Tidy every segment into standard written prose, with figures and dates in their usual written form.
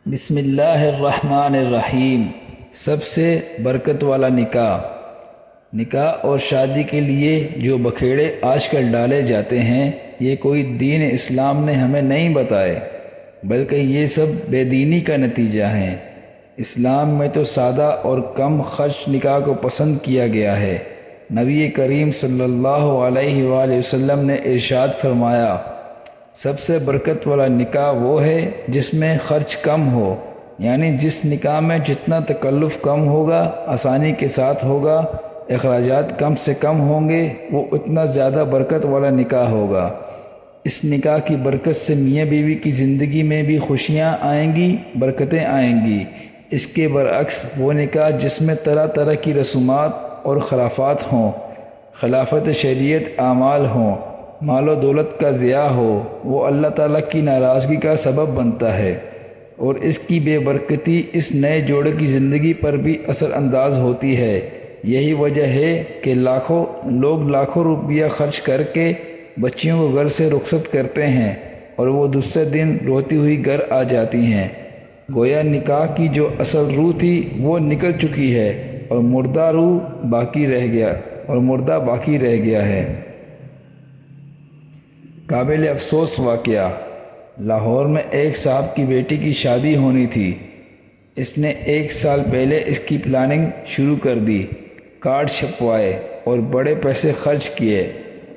بسم اللہ الرحمن الرحیم۔ سب سے برکت والا نکاح اور شادی کے لیے جو بکھیڑے آج کل ڈالے جاتے ہیں، یہ کوئی دین اسلام نے ہمیں نہیں بتائے، بلکہ یہ سب بے دینی کا نتیجہ ہیں۔ اسلام میں تو سادہ اور کم خرچ نکاح کو پسند کیا گیا ہے۔ نبی کریم صلی اللہ علیہ وآلہ وسلم نے ارشاد فرمایا، سب سے برکت والا نکاح وہ ہے جس میں خرچ کم ہو، یعنی جس نکاح میں جتنا تکلف کم ہوگا، آسانی کے ساتھ ہوگا، اخراجات کم سے کم ہوں گے، وہ اتنا زیادہ برکت والا نکاح ہوگا۔ اس نکاح کی برکت سے میاں بیوی کی زندگی میں بھی خوشیاں آئیں گی، برکتیں آئیں گی۔ اس کے برعکس وہ نکاح جس میں طرح طرح کی رسومات اور خرافات ہوں، خلافت شریعت اعمال ہوں، مال و دولت کا ضیاع ہو، وہ اللہ تعالیٰ کی ناراضگی کا سبب بنتا ہے، اور اس کی بے برکتی اس نئے جوڑے کی زندگی پر بھی اثر انداز ہوتی ہے۔ یہی وجہ ہے کہ لوگ لاکھوں روپیہ خرچ کر کے بچیوں کو گھر سے رخصت کرتے ہیں، اور وہ دوسرے دن روتی ہوئی گھر آ جاتی ہیں۔ گویا نکاح کی جو اصل روح تھی وہ نکل چکی ہے، اور مردہ باقی رہ گیا ہے۔ قابل افسوس واقعہ، لاہور میں ایک صاحب کی بیٹی کی شادی ہونی تھی۔ اس نے 1 سال پہلے اس کی پلاننگ شروع کر دی، کارڈ چھپوائے اور بڑے پیسے خرچ کیے،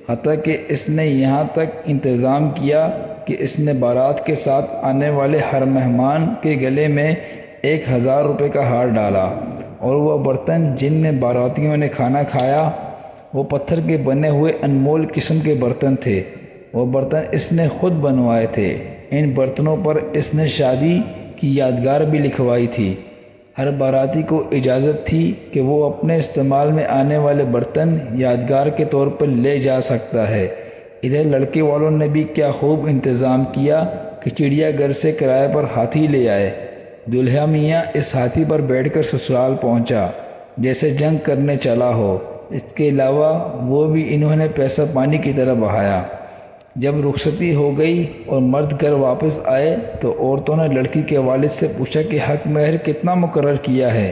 حتیٰ کہ اس نے یہاں تک انتظام کیا کہ اس نے بارات کے ساتھ آنے والے ہر مہمان کے گلے میں 1000 روپے کا ہار ڈالا، اور وہ برتن جن میں باراتیوں نے کھانا کھایا وہ پتھر کے بنے ہوئے انمول قسم کے برتن تھے۔ وہ برتن اس نے خود بنوائے تھے۔ ان برتنوں پر اس نے شادی کی یادگار بھی لکھوائی تھی۔ ہر باراتی کو اجازت تھی کہ وہ اپنے استعمال میں آنے والے برتن یادگار کے طور پر لے جا سکتا ہے۔ ادھر لڑکے والوں نے بھی کیا خوب انتظام کیا کہ چڑیا گھر سے کرائے پر ہاتھی لے آئے۔ دولہا میاں اس ہاتھی پر بیٹھ کر سسرال پہنچا جیسے جنگ کرنے چلا ہو۔ اس کے علاوہ وہ بھی انہوں نے پیسہ پانی کی طرح بہایا۔ جب رخصتی ہو گئی اور مرد گھر واپس آئے تو عورتوں نے لڑکی کے والد سے پوچھا کہ حق مہر کتنا مقرر کیا ہے۔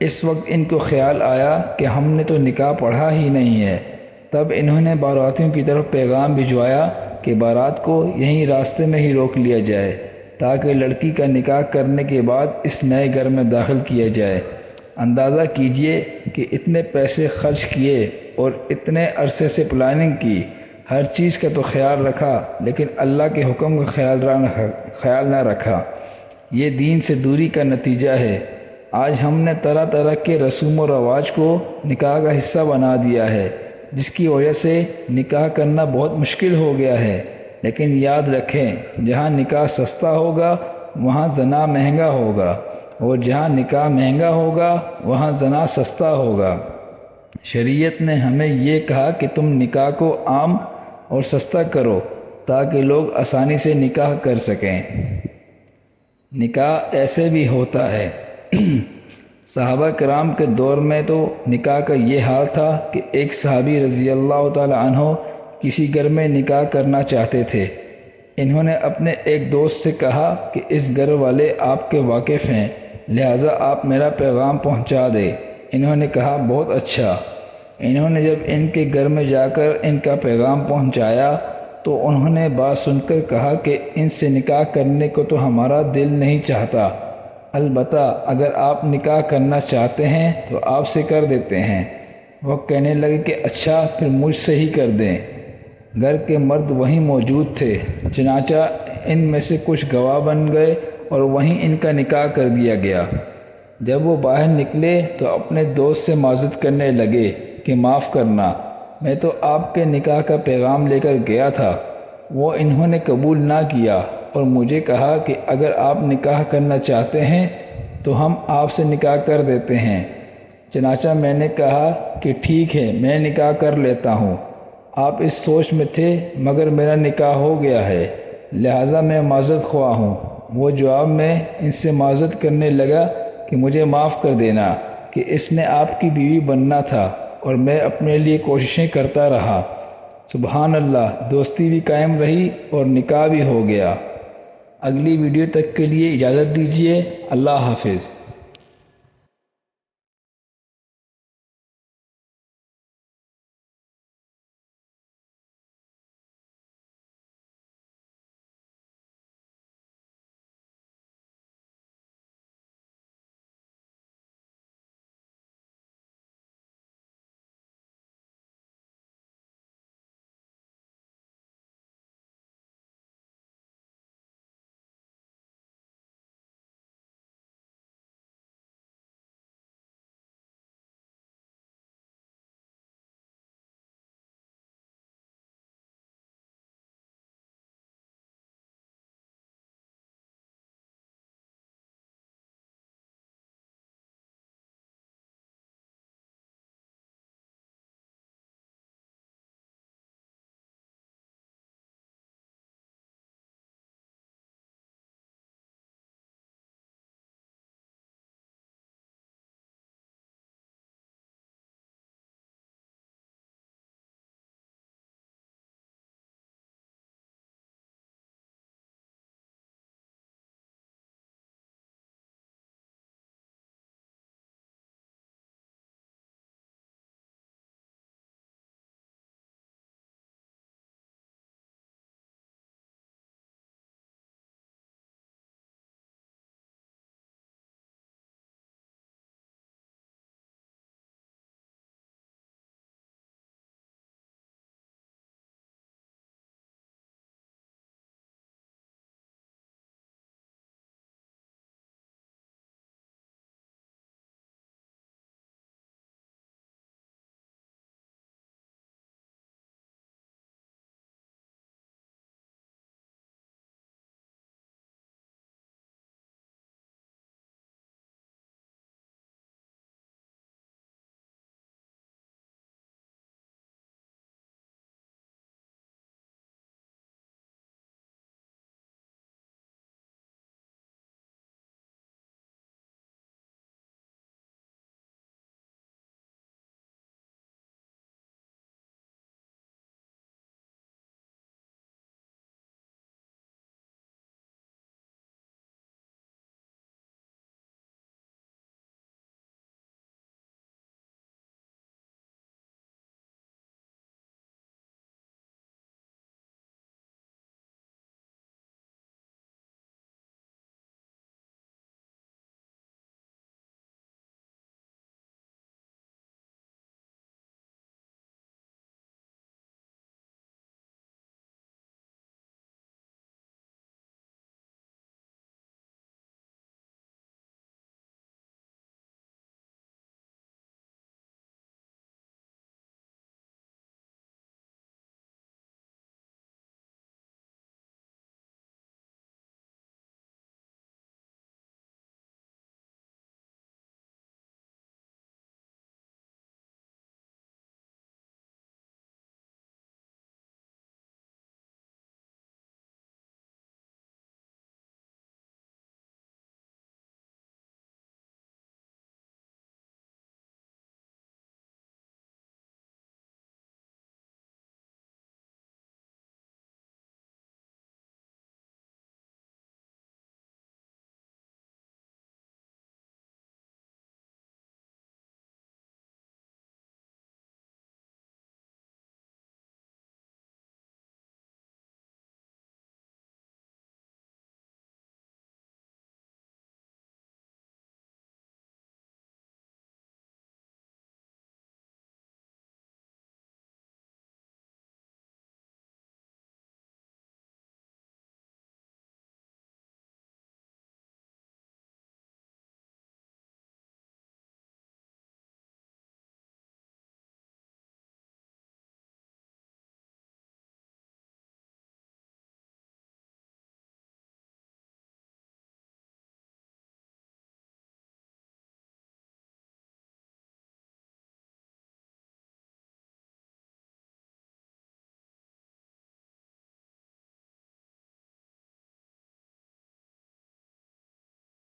اس وقت ان کو خیال آیا کہ ہم نے تو نکاح پڑھا ہی نہیں ہے۔ تب انہوں نے باراتیوں کی طرف پیغام بھجوایا کہ بارات کو یہیں راستے میں ہی روک لیا جائے، تاکہ لڑکی کا نکاح کرنے کے بعد اس نئے گھر میں داخل کیا جائے۔ اندازہ کیجئے کہ اتنے پیسے خرچ کیے اور اتنے عرصے سے پلاننگ کی، ہر چیز کا تو خیال رکھا، لیکن اللہ کے حکم کا خیال نہ رکھا۔ یہ دین سے دوری کا نتیجہ ہے۔ آج ہم نے طرح طرح کے رسوم و رواج کو نکاح کا حصہ بنا دیا ہے، جس کی وجہ سے نکاح کرنا بہت مشکل ہو گیا ہے۔ لیکن یاد رکھیں، جہاں نکاح سستا ہوگا وہاں زنا مہنگا ہوگا، اور جہاں نکاح مہنگا ہوگا وہاں زنا سستا ہوگا۔ شریعت نے ہمیں یہ کہا کہ تم نکاح کو عام اور سستا کرو تاکہ لوگ آسانی سے نکاح کر سکیں۔ نکاح ایسے بھی ہوتا ہے۔ صحابہ کرام کے دور میں تو نکاح کا یہ حال تھا کہ ایک صحابی رضی اللہ تعالی عنہ کسی گھر میں نکاح کرنا چاہتے تھے۔ انہوں نے اپنے ایک دوست سے کہا کہ اس گھر والے آپ کے واقف ہیں، لہٰذا آپ میرا پیغام پہنچا دیں۔ انہوں نے کہا بہت اچھا۔ انہوں نے جب ان کے گھر میں جا کر ان کا پیغام پہنچایا تو انہوں نے بات سن کر کہا کہ ان سے نکاح کرنے کو تو ہمارا دل نہیں چاہتا، البتہ اگر آپ نکاح کرنا چاہتے ہیں تو آپ سے کر دیتے ہیں۔ وہ کہنے لگے کہ اچھا، پھر مجھ سے ہی کر دیں۔ گھر کے مرد وہیں موجود تھے، چنانچہ ان میں سے کچھ گواہ بن گئے اور وہیں ان کا نکاح کر دیا گیا۔ جب وہ باہر نکلے تو اپنے دوست سے معذرت کرنے لگے کہ معاف کرنا، میں تو آپ کے نکاح کا پیغام لے کر گیا تھا، وہ انہوں نے قبول نہ کیا اور مجھے کہا کہ اگر آپ نکاح کرنا چاہتے ہیں تو ہم آپ سے نکاح کر دیتے ہیں۔ چنانچہ میں نے کہا کہ ٹھیک ہے، میں نکاح کر لیتا ہوں۔ آپ اس سوچ میں تھے، مگر میرا نکاح ہو گیا ہے، لہٰذا میں معذرت خواہ ہوں۔ وہ جواب میں ان سے معذرت کرنے لگا کہ مجھے معاف کر دینا کہ اس نے آپ کی بیوی بننا تھا اور میں اپنے لیے کوششیں کرتا رہا۔ سبحان اللہ، دوستی بھی قائم رہی اور نکاح بھی ہو گیا۔ اگلی ویڈیو تک کے لیے اجازت دیجیے۔ اللہ حافظ۔